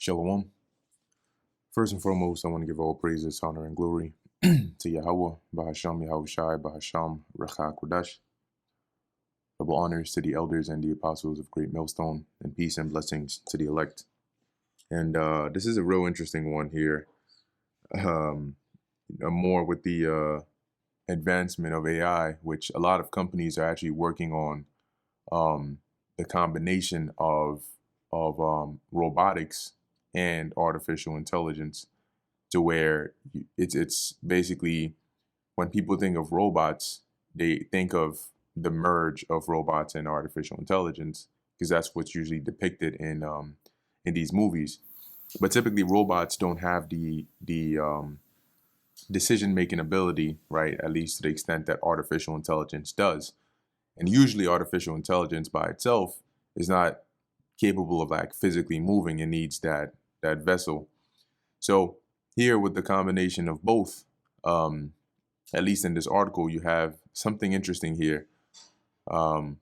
Shalom. First and foremost, I want to give all praises, honor, and glory to Yahweh, Bahasham Yahushai, Bahasham Recha Kodash. Double honors to the elders and the apostles of Great Millstone, and peace and blessings to the elect. And this is a real interesting one here. More with the advancement of AI, which a lot of companies are actually working on the combination of robotics and artificial intelligence, to where it's basically, when people think of robots, they think of the merge of robots and artificial intelligence, because that's what's usually depicted in these movies. But typically, robots don't have the decision making ability, right? At least to the extent that artificial intelligence does. And usually, artificial intelligence by itself is not capable of like physically moving. It needs that vessel. So here, with the combination of both, at least in this article, you have something interesting here,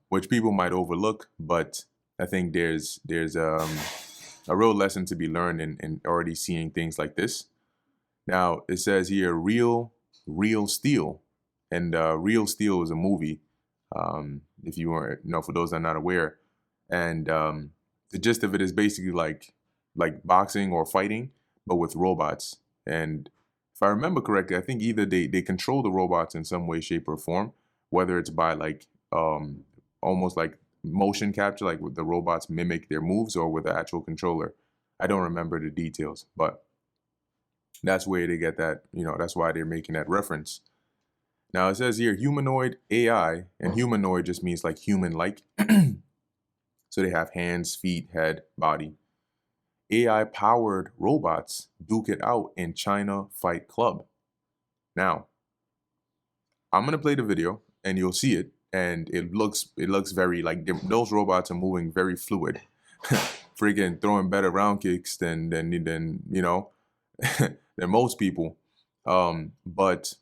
which people might overlook, but I think there's a real lesson to be learned in already seeing things like this. Now, it says here, Real Steel. And Real Steel is a movie, if you weren't, for those that are not aware. And the gist of it is basically like boxing or fighting, but with robots. And if I remember correctly, I think either they control the robots in some way, shape, or form, whether it's by like almost like motion capture, like with the robots mimic their moves, or with the actual controller. I don't remember the details, but that's where they get that, that's why they're making that reference. Now it says here humanoid AI, and humanoid just means like human-like. So they have hands, feet, head, body. AI-powered robots duke it out in China Fight Club. Now, I'm gonna play the video, and you'll see it, and it looks very like those robots are moving very fluid, freaking throwing better round kicks than than most people. But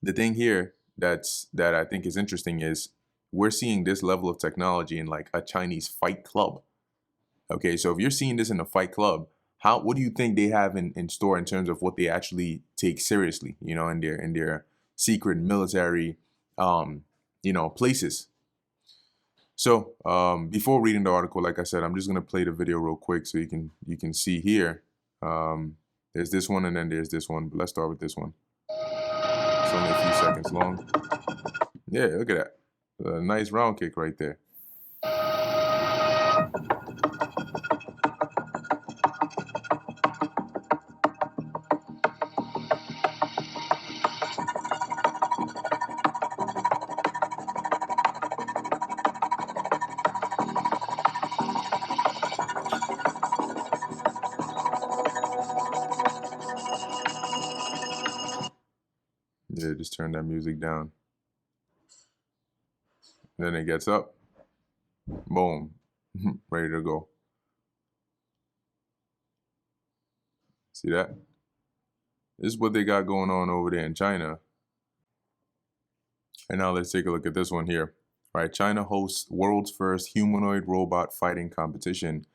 the thing here that I think is interesting is we're seeing this level of technology in like a Chinese fight club. Okay, so if you're seeing this in a fight club, what do you think they have in store in terms of what they actually take seriously, in their secret military, places? So before reading the article, like I said, I'm just gonna play the video real quick so you can see here. There's this one, and then there's this one. But let's start with this one. It's only a few seconds long. Yeah, look at that. A nice round kick right there. Yeah, just turn that music down. Then it gets up. Boom. Ready to go. See that? This is what they got going on over there in China. And now let's take a look at this one here. All right, China hosts world's first humanoid robot fighting competition,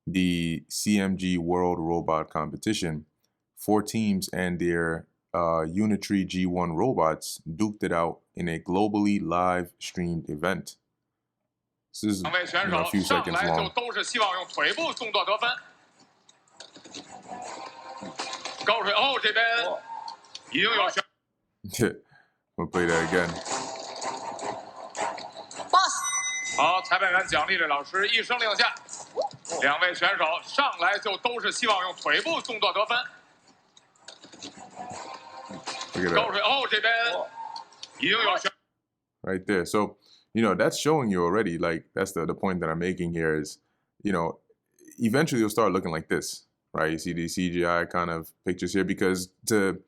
the CMG World Robot Competition. 4 teams and their Unitree G1 robots duked it out in a globally live streamed event. This is a few seconds long. We'll play that again. 好，裁判员奖励着老师一声令下，2位选手上来就都是希望用腿部动作得分。高水鸥这边已经有选。Right there. So, that's showing you already, like, that's the point that I'm making here is, eventually you'll start looking like this, right? You see these CGI kind of pictures here, because to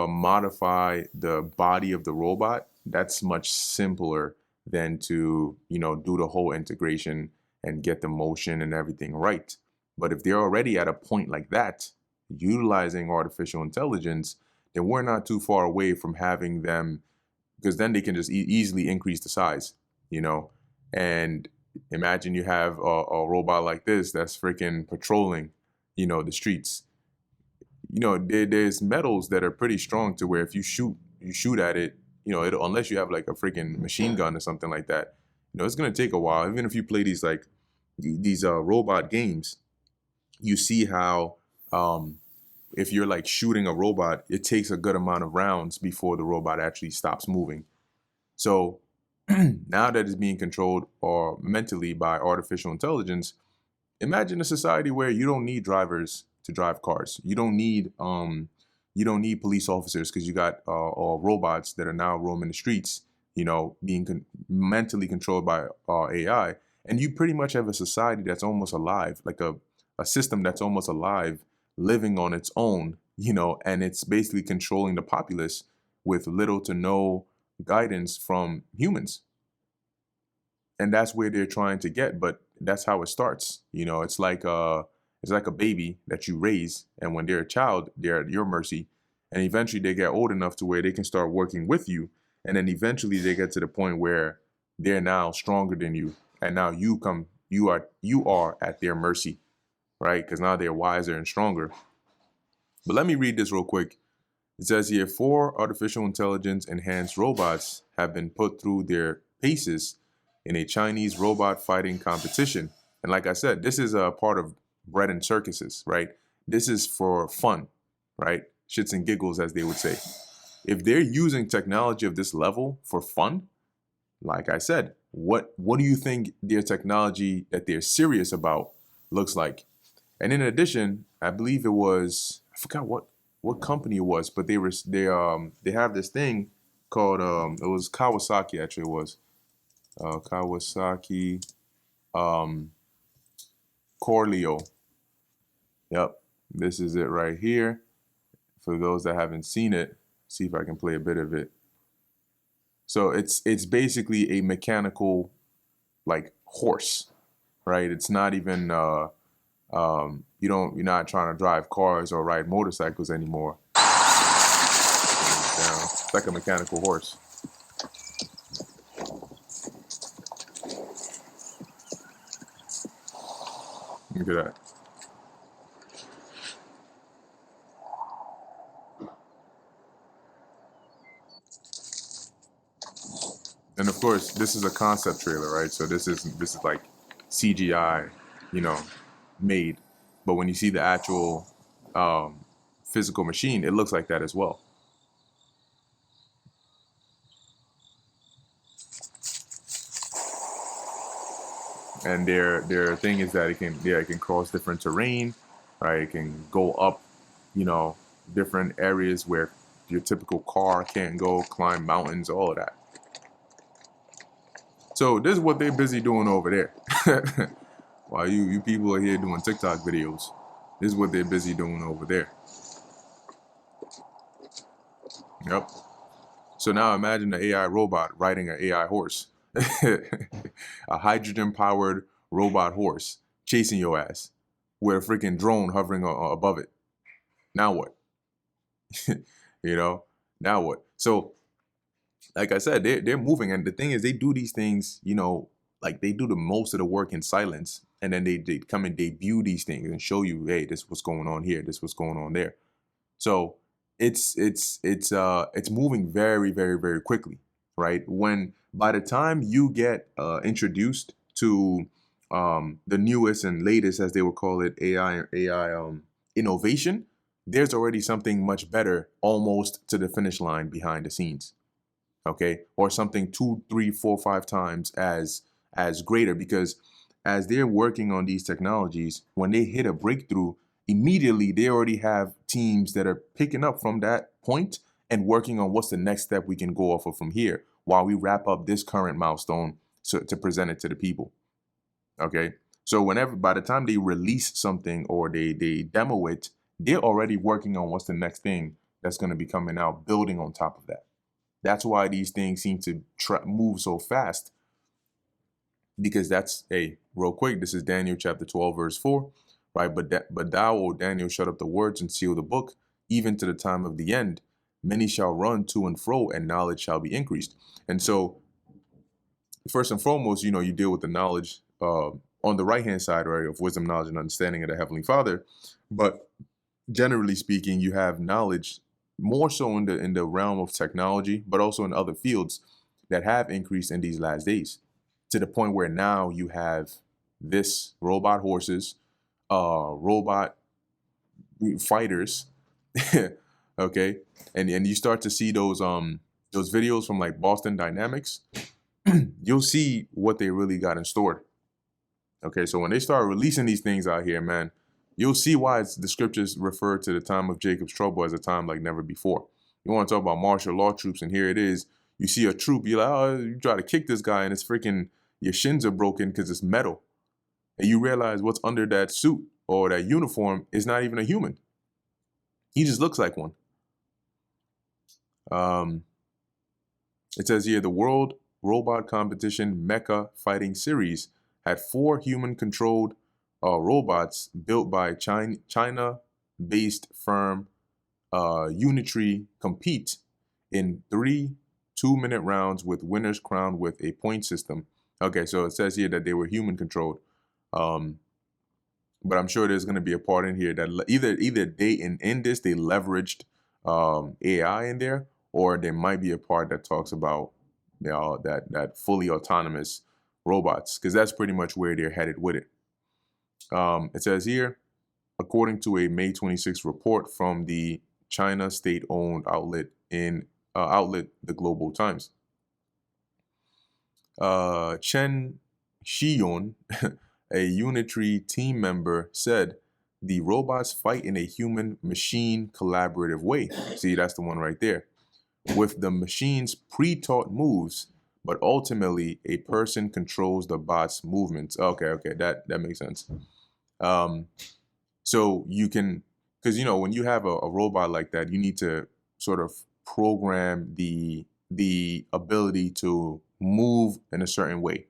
modify the body of the robot, that's much simpler than to, do the whole integration and get the motion and everything right. But if they're already at a point like that, utilizing artificial intelligence, then we're not too far away from having them, because then they can just easily increase the size, and Imagine you have a robot like this that's freaking patrolling, the streets. There's metals that are pretty strong to where if you shoot at it, unless you have like a freaking machine gun or something like that, it's gonna take a while. Even if you play these like these robot games, you see how if you're like shooting a robot, it takes a good amount of rounds before the robot actually stops moving. So now that it's being controlled or mentally by artificial intelligence, imagine a society where you don't need drivers to drive cars. You don't need police officers because you got robots that are now roaming the streets, being mentally controlled by AI. And you pretty much have a society that's almost alive, like a system that's almost alive, living on its own, and it's basically controlling the populace with little to no guidance from humans. And that's where they're trying to get, but that's how it starts. It's like a baby that you raise, and when they're a child, they're at your mercy, and eventually they get old enough to where they can start working with you, and then eventually they get to the point where they're now stronger than you, and now you are at their mercy, right? Because now they're wiser and stronger. But let me read this real quick. It says here, 4 artificial intelligence enhanced robots have been put through their paces in a Chinese robot fighting competition. And like I said, this is a part of bread and circuses, right? This is for fun, right? Shits and giggles, as they would say. If they're using technology of this level for fun, like I said, what do you think their technology that they're serious about looks like? And in addition, I believe it was, I forgot what company it was, but they have this thing called it was Kawasaki, actually. It was Kawasaki Corleo. Yep, this is it right here. For those that haven't seen it, see if I can play a bit of it. So it's basically a mechanical like horse, right? It's not even you're not trying to drive cars or ride motorcycles anymore. It's like a mechanical horse. Look at that. And of course, this is a concept trailer, right? So this is like CGI, made. But when you see the actual physical machine, it looks like that as well. And their thing is that it can cross different terrain, right? It can go up, different areas where your typical car can't go, climb mountains, all of that. So this is what they're busy doing over there. While you people are here doing TikTok videos, this is what they're busy doing over there. Yep. So now imagine an AI robot riding an AI horse. A hydrogen-powered robot horse chasing your ass with a freaking drone hovering above it. Now what? Now what? So, like I said, they're moving, and the thing is, they do these things, like they do the most of the work in silence, and then they come and debut these things and show you, hey, this is what's going on here, this is what's going on there. So it's moving very, very, very quickly, right? When by the time you get introduced to the newest and latest, as they would call it, AI innovation, there's already something much better almost to the finish line behind the scenes. Okay, or something 2, 3, 4, 5 times as greater, because as they're working on these technologies, when they hit a breakthrough, immediately they already have teams that are picking up from that point and working on what's the next step we can go off of from here while we wrap up this current milestone to present it to the people. Okay, so by the time they release something or they demo it, they're already working on what's the next thing that's going to be coming out, building on top of that. That's why these things seem to move so fast, because that's, hey, real quick, this is Daniel chapter 12, verse 4, right? But thou, O Daniel, shut up the words and seal the book, even to the time of the end. Many shall run to and fro, and knowledge shall be increased. And so, first and foremost, you deal with the knowledge on the right-hand side, right, of wisdom, knowledge, and understanding of the Heavenly Father. But generally speaking, you have knowledge more so in the realm of technology, but also in other fields that have increased in these last days, to the point where now you have this robot horses, robot fighters, okay, and you start to see those videos from like Boston Dynamics. You'll see what they really got in store. Okay, so when they start releasing these things out here, man, you'll see why the scriptures refer to the time of Jacob's trouble as a time like never before. You want to talk about martial law troops, and here it is. You see a troop, you're like, oh, you try to kick this guy, and it's freaking, your shins are broken because it's metal. And you realize what's under that suit or that uniform is not even a human. He just looks like one. It says here, the World Robot Competition Mecha Fighting Series had 4 human-controlled robots built by China-based firm Unitree compete in 3 2-minute rounds with winners crowned with a point system. Okay, so it says here that they were human-controlled. But I'm sure there's going to be a part in here that either they in this they leveraged AI in there, or there might be a part that talks about that fully autonomous robots, because that's pretty much where they're headed with it. It says here, according to a May 26th report from the China state-owned outlet the Global Times, Chen Xion, a Unitree team member, said the robots fight in a human-machine collaborative way. See, that's the one right there. With the machine's pre-taught moves, but ultimately a person controls the bot's movements. Okay, that makes sense. So you can, because when you have a robot like that, you need to sort of program the ability to move in a certain way.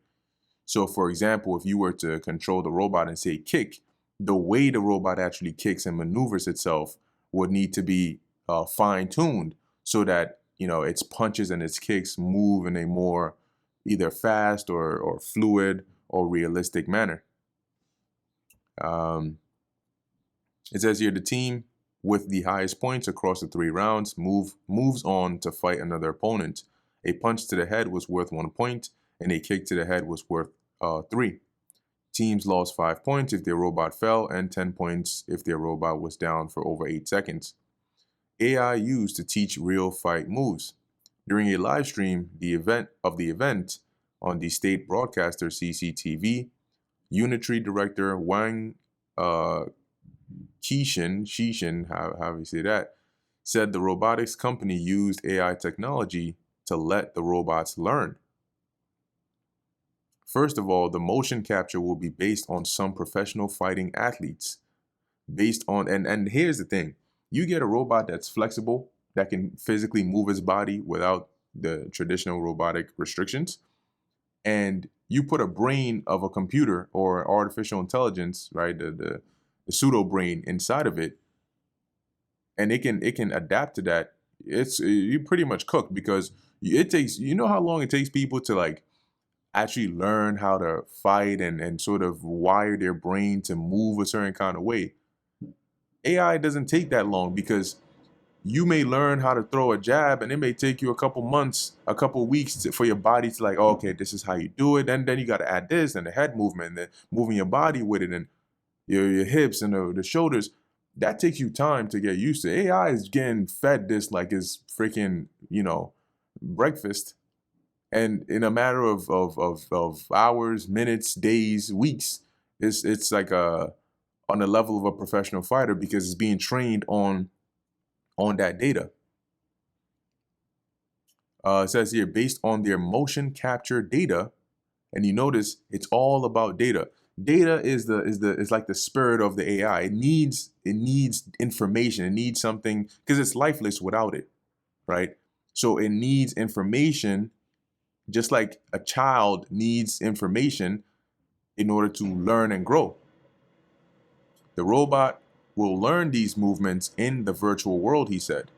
So for example, if you were to control the robot and say kick, the way the robot actually kicks and maneuvers itself would need to be fine-tuned so that its punches and its kicks move in a more either fast or fluid or realistic manner. It says here, the team with the highest points across the 3 rounds moves on to fight another opponent. A punch to the head was worth 1 point, and a kick to the head was worth 3. Teams lost 5 points if their robot fell, and 10 points if their robot was down for over 8 seconds. AI used to teach real fight moves. During a live stream, the event on the state broadcaster CCTV, Unitree director Wang Qishan, how you say that, said the robotics company used AI technology to let the robots learn. First of all, the motion capture will be based on some professional fighting athletes. And here's the thing. You get a robot that's flexible, that can physically move its body without the traditional robotic restrictions, and you put a brain of a computer or artificial intelligence, right, the pseudo brain inside of it, and it can adapt to that. You pretty much cooked, because it takes, how long it takes people to like actually learn how to fight and sort of wire their brain to move a certain kind of way. AI doesn't take that long, because you may learn how to throw a jab and it may take you a couple months, a couple weeks for your body to like, oh, okay, this is how you do it. And then you got to add this and the head movement, and then moving your body with it, and your hips and the shoulders. That takes you time to get used to. AI is getting fed this like it's freaking, breakfast. And in a matter of hours, minutes, days, weeks, it's like on the level of a professional fighter, because it's being trained on that data. It says here, based on their motion capture data, and you notice it's all about data. Data is like the spirit of the AI. It needs information. It needs something, because it's lifeless without it, right? So it needs information, just like a child needs information in order to learn and grow. The robot will learn these movements in the virtual world, he said.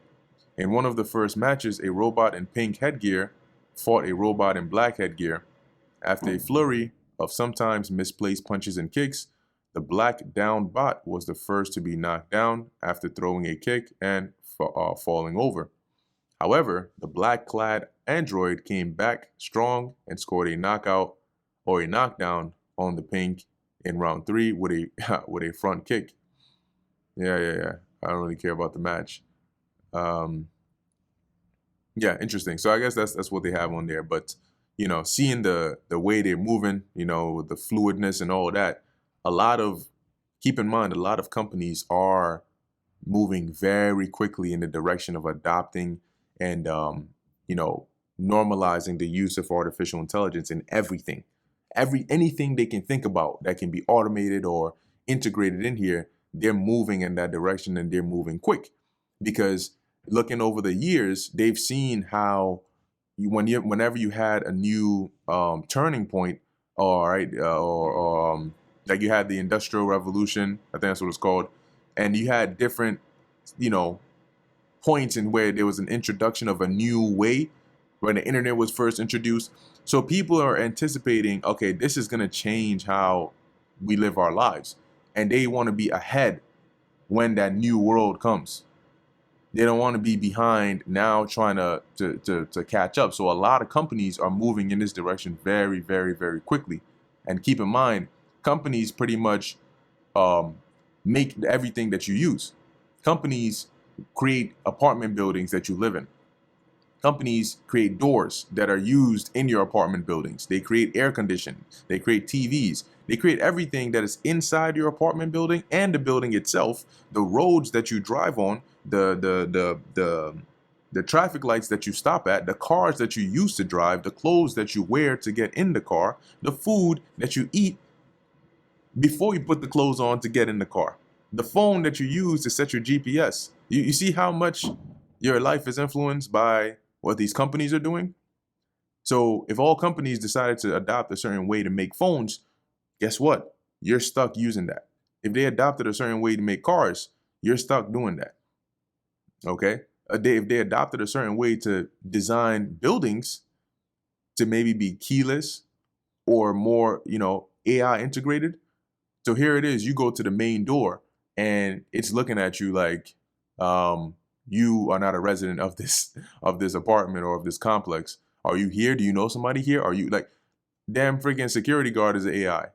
In one of the first matches, a robot in pink headgear fought a robot in black headgear. After a flurry of sometimes misplaced punches and kicks, the black down bot was the first to be knocked down after throwing a kick and falling over. However, the black-clad android came back strong and scored a knockout or a knockdown on the pink in round 3 with a with a front kick. Yeah. I don't really care about the match. Yeah, interesting. So I guess that's what they have on there. But seeing the way they're moving, the fluidness and all of that, keep in mind, a lot of companies are moving very quickly in the direction of adopting and normalizing the use of artificial intelligence in everything. Anything they can think about that can be automated or integrated in here, they're moving in that direction, and they're moving quick, because looking over the years, they've seen how whenever you had a new turning point, like you had the Industrial Revolution, I think that's what it's called, and you had different points in where there was an introduction of a new way when the internet was first introduced. So people are anticipating, okay, this is going to change how we live our lives, and they want to be ahead when that new world comes. They don't want to be behind now trying to catch up. So a lot of companies are moving in this direction very, very, very quickly. And keep in mind, companies pretty much make everything that you use. Companies create apartment buildings that you live in. Companies create doors that are used in your apartment buildings. They create air conditioning. They create TVs. They create everything that is inside your apartment building and the building itself. The roads that you drive on, the traffic lights that you stop at, the cars that you use to drive, the clothes that you wear to get in the car, the food that you eat before you put the clothes on to get in the car, the phone that you use to set your GPS. You see how much your life is influenced by what these companies are doing? So if all companies decided to adopt a certain way to make phones, guess what? You're stuck using that. If they adopted a certain way to make cars, you're stuck doing that. Okay? If they adopted a certain way to design buildings to maybe be keyless or more, AI integrated. So here it is, you go to the main door and it's looking at you like you are not a resident of this apartment or of this complex. Are you here? Do you know somebody here? Are you like, damn freaking security guard is an AI?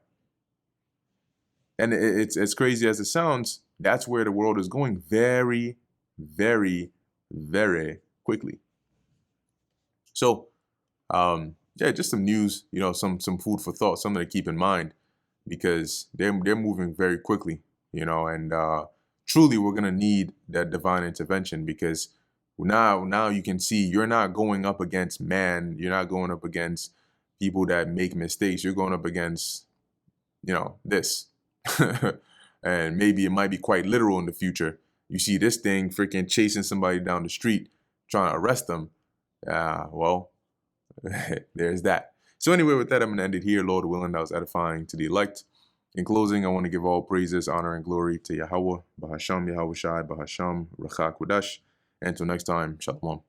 And it's as crazy as it sounds, that's where the world is going very, very, very quickly. So, yeah, just some news, some food for thought, something to keep in mind, because they're moving very quickly, and truly we're gonna need that divine intervention, because now you can see you're not going up against man, you're not going up against people that make mistakes, you're going up against, this. And maybe it might be quite literal in the future. You see this thing freaking chasing somebody down the street, trying to arrest them. Well, there's that. So anyway, with that, I'm going to end it here. Lord willing, that was edifying to the elect. In closing, I want to give all praises, honor, and glory to Yahweh, Bahasham, Yahweh Shai, Bahasham, Rachak Wadash. Until next time, Shalom.